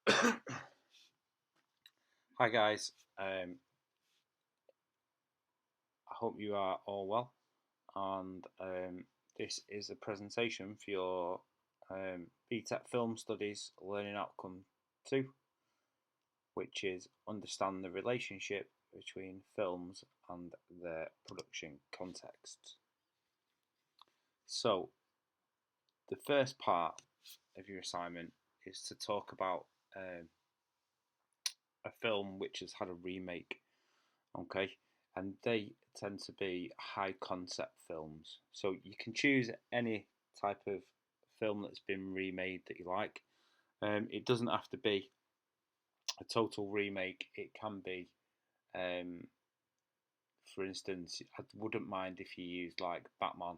Hi guys, I hope you are all well, and this is a presentation for your BTEC Film Studies Learning Outcome 2, which is understand the relationship between films and their production context. So, the first part of your assignment is to talk about a film which has had a remake. Okay, and they tend to be high concept films. So you can choose any type of film that's been remade that you like. It doesn't have to be a total remake. It can be, um, for instance, I wouldn't mind if you used like Batman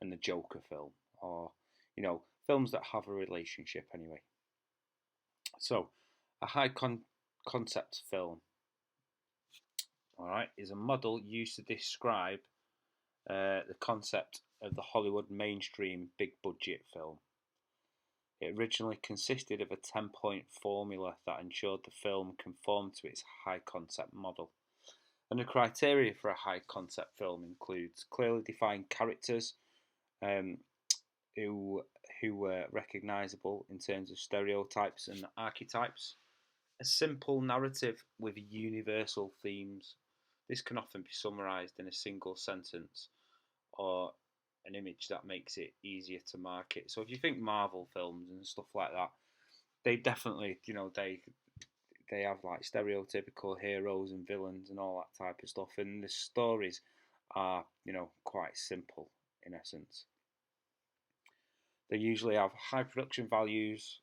and the Joker film, or films that have a relationship anyway. So, a concept film, all right, is a model used to describe the concept of the Hollywood mainstream big budget film. It originally consisted of a 10-point formula that ensured the film conformed to its high concept model. And the criteria for a high concept film includes clearly defined characters um, who were recognisable in terms of stereotypes and archetypes, a simple narrative with universal themes. This can often be summarised in a single sentence or an image that makes it easier to market. So if you think Marvel films and stuff like that, they definitely, they have like stereotypical heroes and villains and all that type of stuff, and the stories are, quite simple in essence. They usually have high production values,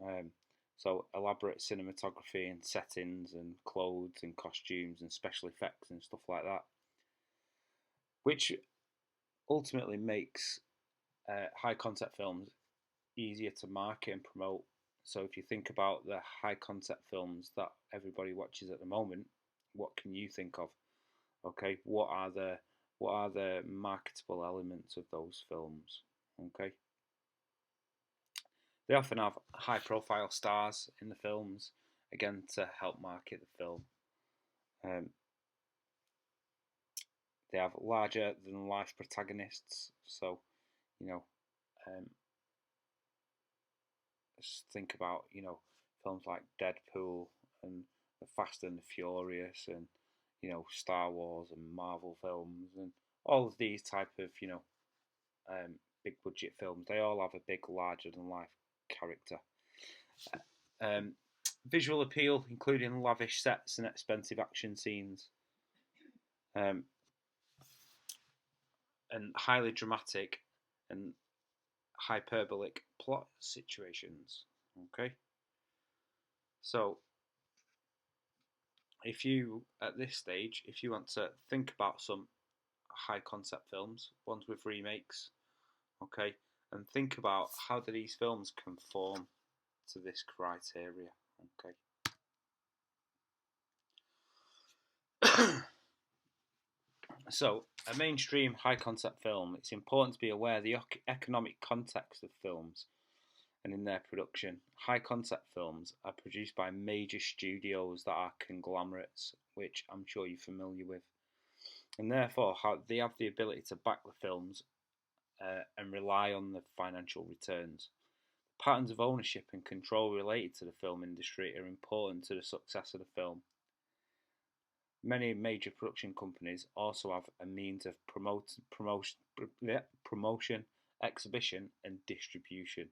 um, so elaborate cinematography and settings and clothes and costumes and special effects and stuff like that, which ultimately makes high concept films easier to market and promote. So if you think about the high concept films that everybody watches at the moment, what can you think of? Okay, what are the marketable elements of those films? Okay, they often have high profile stars in the films, again to help market the film. Um, they have larger than life protagonists, so you know um, just think about films like Deadpool and the Fast and the Furious and Star Wars and Marvel films and all of these type of big budget films. They all have a big larger than life character. Um, Visual appeal, including lavish sets and expensive action scenes, um, and highly dramatic and hyperbolic plot situations. Okay, so if you at this stage, if you want to think about some high concept films, ones with remakes, okay, and think about how do these films conform to this criteria, okay. So, a mainstream high concept film, it's important to be aware of the economic context of films and in their production. High concept films are produced by major studios that are conglomerates, which I'm sure you're familiar with, and therefore they have the ability to back the films and rely on the financial returns. Patterns of ownership and control related to the film industry are important to the success of the film. Many major production companies also have a means of promotion, exhibition, and distribution.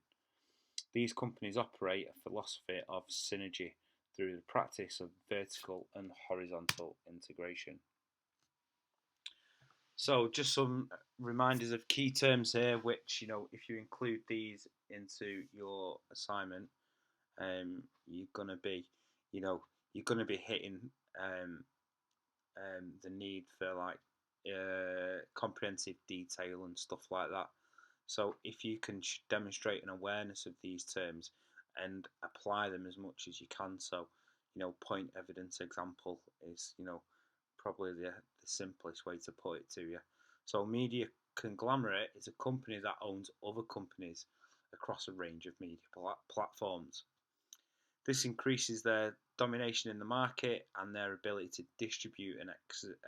These companies operate a philosophy of synergy through the practice of vertical and horizontal integration. So, just some reminders of key terms here, which if you include these into your assignment, you're gonna be, you know, you're gonna be hitting um, the need for like comprehensive detail and stuff like that. So if you can demonstrate an awareness of these terms and apply them as much as you can, so point evidence example is probably the simplest way to put it to you. So media conglomerate is a company that owns other companies across a range of media platforms. This increases their domination in the market and their ability to distribute and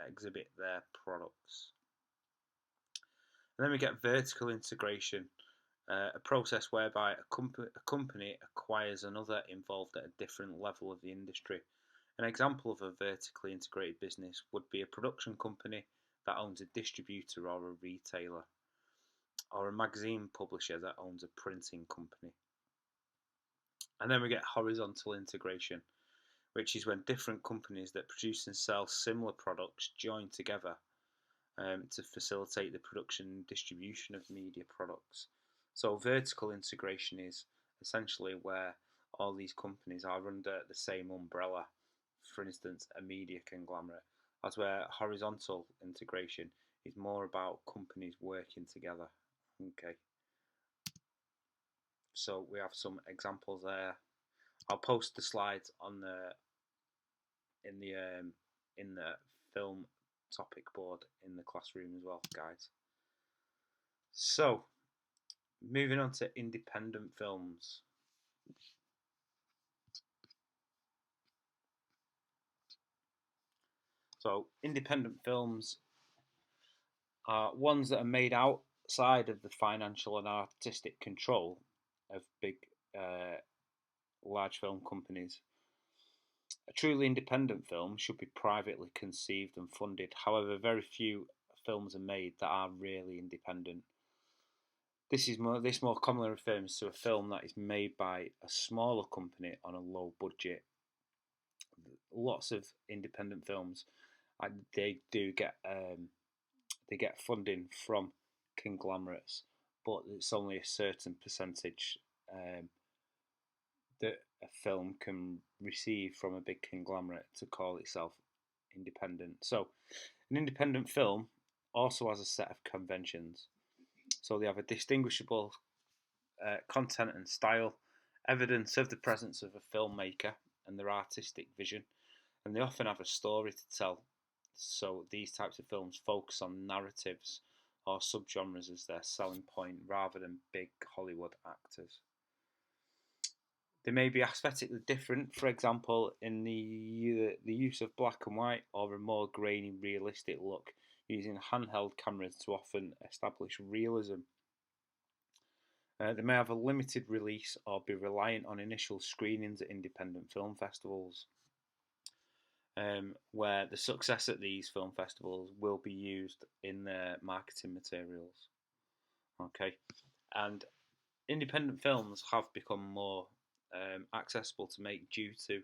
exhibit their products. And then we get vertical integration, a process whereby a company acquires another involved at a different level of the industry. An example of a vertically integrated business would be a production company that owns a distributor or a retailer, or a magazine publisher that owns a printing company. And then we get horizontal integration, which is when different companies that produce and sell similar products join together to facilitate the production and distribution of media products. So vertical integration is essentially where all these companies are under the same umbrella, for instance, a media conglomerate, as where horizontal integration is more about companies working together. Okay. So we have some examples there. I'll post the slides on the in the film topic board in the classroom as well, guys. So moving on to independent films. So independent films are ones that are made outside of the financial and artistic control of big, large film companies. A truly independent film should be privately conceived and funded. However, very few films are made that are really independent. This more commonly refers to a film that is made by a smaller company on a low budget. Lots of independent films, they get funding from conglomerates, but it's only a certain percentage that a film can receive from a big conglomerate to call itself independent. So, an independent film also has a set of conventions. So they have a distinguishable content and style, evidence of the presence of a filmmaker and their artistic vision, and they often have a story to tell. So these types of films focus on narratives or subgenres as their selling point rather than big Hollywood actors. They may be aesthetically different, for example, in the use of black and white or a more grainy, realistic look, using handheld cameras to often establish realism. They may have a limited release or be reliant on initial screenings at independent film festivals, where the success at these film festivals will be used in their marketing materials. Okay, and independent films have become more accessible to make due to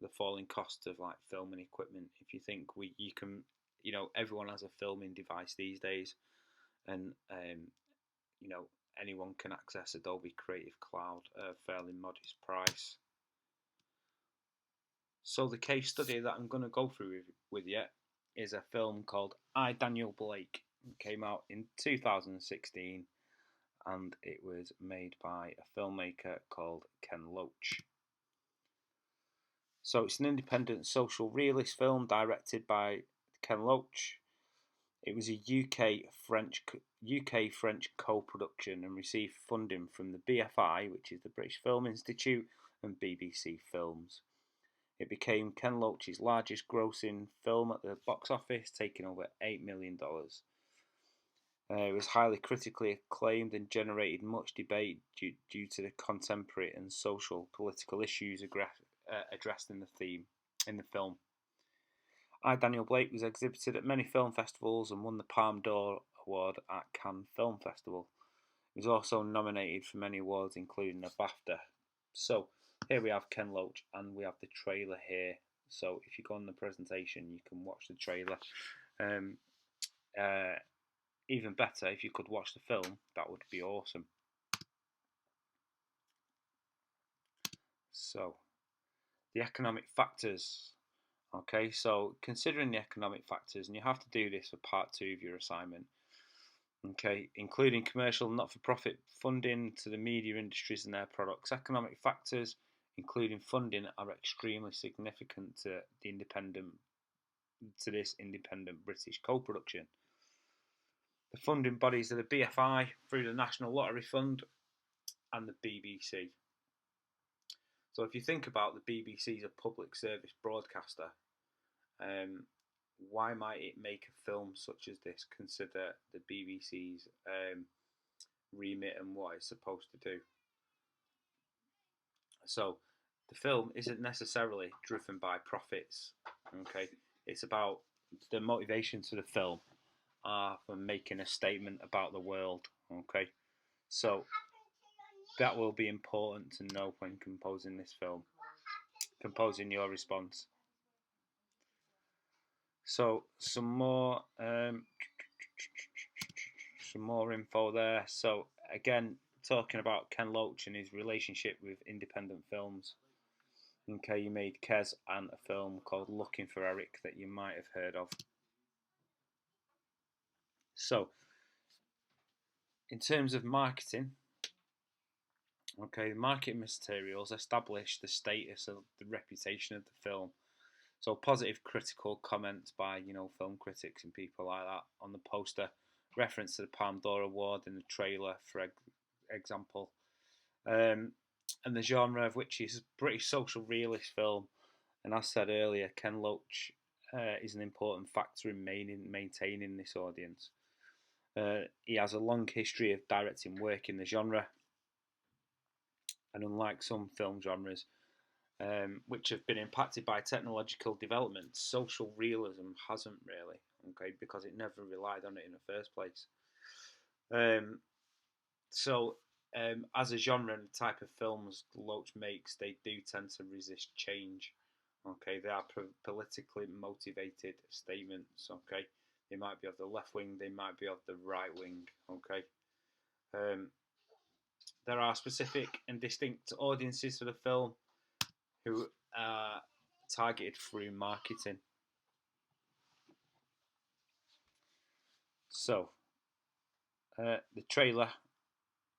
the falling cost of like filming equipment. If you think you can, everyone has a filming device these days, and anyone can access Adobe Creative Cloud at a fairly modest price. So the case study that I'm going to go through with you is a film called I, Daniel Blake. It came out in 2016 and it was made by a filmmaker called Ken Loach. So it's an independent social realist film directed by Ken Loach. It was a UK-French co-production and received funding from the BFI, which is the British Film Institute, and BBC Films. It became Ken Loach's largest grossing film at the box office, taking over $8 million. It was highly critically acclaimed and generated much debate due to the contemporary and social political issues addressed in the film. I, Daniel Blake was exhibited at many film festivals and won the Palme d'Or Award at Cannes Film Festival. He was also nominated for many awards, including a BAFTA. So here we have Ken Loach, and we have the trailer here. So if you go on the presentation, you can watch the trailer. Even better, if you could watch the film, that would be awesome. So, the economic factors. Okay, so considering the economic factors, and you have to do this for part 2 of your assignment. Okay, including commercial and not-for-profit funding to the media industries and their products. Economic factors, including funding, are extremely significant to this independent British co-production. The funding bodies are the BFI through the National Lottery Fund and the BBC. So if you think about the BBC as a public service broadcaster, why might it make a film such as this consider the BBC's remit and what it's supposed to do? So the film isn't necessarily driven by profits. Okay, it's about the motivations for the film are for making a statement about the world. Okay, so that will be important to know when composing this film, composing your response. So some more info there. So again, talking about Ken Loach and his relationship with independent films. Okay, you made Kes and a film called Looking for Eric that you might have heard of. So, in terms of marketing, okay, marketing materials establish the status of the reputation of the film. So, positive critical comments by film critics and people like that on the poster, reference to the Palme d'Or Award in the trailer, for example, and the genre of which is a British social realist film. And as said earlier, Ken Loach is an important factor in maintaining this audience. He has a long history of directing work in the genre, and unlike some film genres, which have been impacted by technological developments, social realism hasn't really, okay, because it never relied on it in the first place. As a genre and type of films Loach makes, they do tend to resist change. Okay, they are politically motivated statements. Okay, they might be of the left wing, they might be of the right wing. Okay, there are specific and distinct audiences for the film who are targeted through marketing. So, the trailer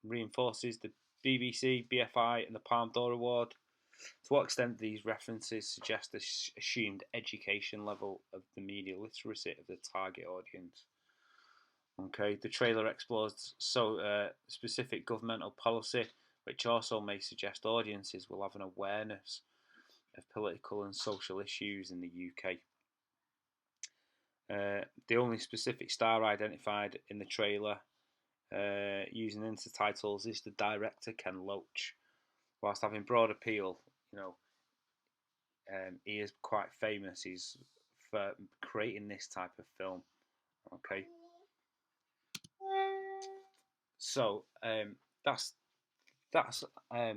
reinforces the BBC, BFI, and the Palme d'Or Award. To what extent these references suggest the assumed education level of the media literacy of the target audience? Okay, the trailer explores specific governmental policy, which also may suggest audiences will have an awareness of political and social issues in the UK. The only specific star identified in the trailer using intertitles is the director Ken Loach. Whilst having broad appeal, he is quite famous. He's for creating this type of film. Okay, so that's a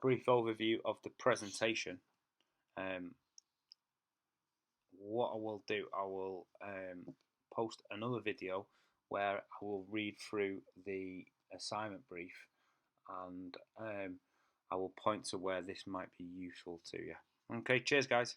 brief overview of the presentation. What I will do, I will post another video where I will read through the assignment brief, and I will point to where this might be useful to you. Okay, cheers guys.